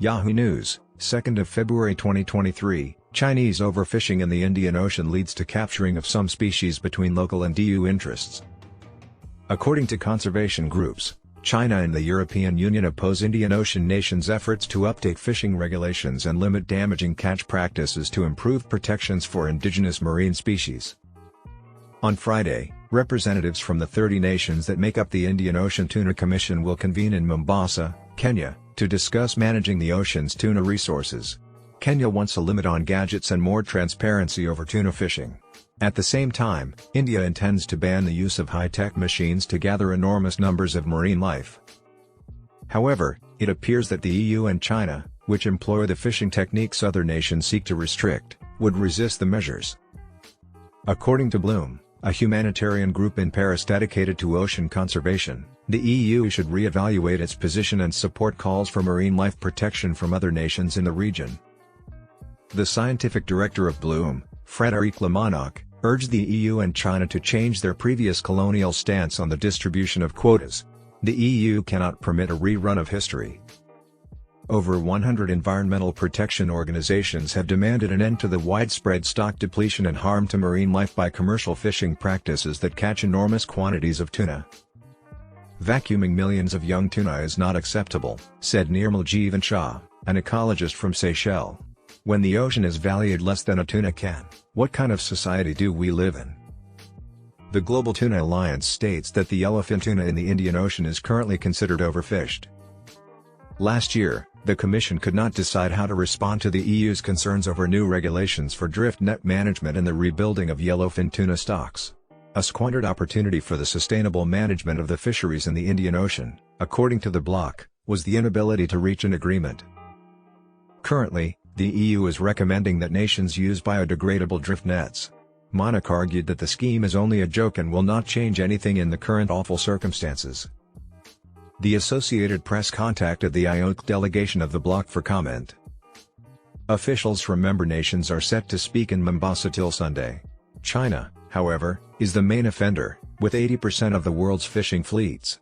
Yahoo News, 2nd of February 2023, Chinese overfishing in the Indian Ocean leads to capturing of some species between local and EU interests. According to conservation groups, China and the European Union oppose Indian Ocean nations' efforts to update fishing regulations and limit damaging catch practices to improve protections for indigenous marine species. On Friday, representatives from the 30 nations that make up the Indian Ocean Tuna Commission will convene in Mombasa, Kenya, to discuss managing the ocean's tuna resources. Kenya wants a limit on gadgets and more transparency over tuna fishing. At the same time, India intends to ban the use of high-tech machines to gather enormous numbers of marine life. However, it appears that the EU and China, which employ the fishing techniques other nations seek to restrict, would resist the measures. According to Bloom, a humanitarian group in Paris dedicated to ocean conservation, the EU should re-evaluate its position and support calls for marine life protection from other nations in the region. The scientific director of Bloom, Frédéric Lamonnac, urged the EU and China to change their previous colonial stance on the distribution of quotas. The EU cannot permit a rerun of history. Over 100 environmental protection organizations have demanded an end to the widespread stock depletion and harm to marine life by commercial fishing practices that catch enormous quantities of tuna. Vacuuming millions of young tuna is not acceptable, said Nirmal Jeevan Shah, an ecologist from Seychelles. When the ocean is valued less than a tuna can, what kind of society do we live in? The Global Tuna Alliance states that the yellowfin tuna in the Indian Ocean is currently considered overfished. Last year, the Commission could not decide how to respond to the EU's concerns over new regulations for drift net management and the rebuilding of yellowfin tuna stocks. A squandered opportunity for the sustainable management of the fisheries in the Indian Ocean, according to the bloc, was the inability to reach an agreement. Currently, the EU is recommending that nations use biodegradable drift nets. Monac argued that the scheme is only a joke and will not change anything in the current awful circumstances. The Associated Press contacted the IOC delegation of the bloc for comment. Officials from member nations are set to speak in Mombasa till Sunday. China, however, is the main offender, with 80% of the world's fishing fleets.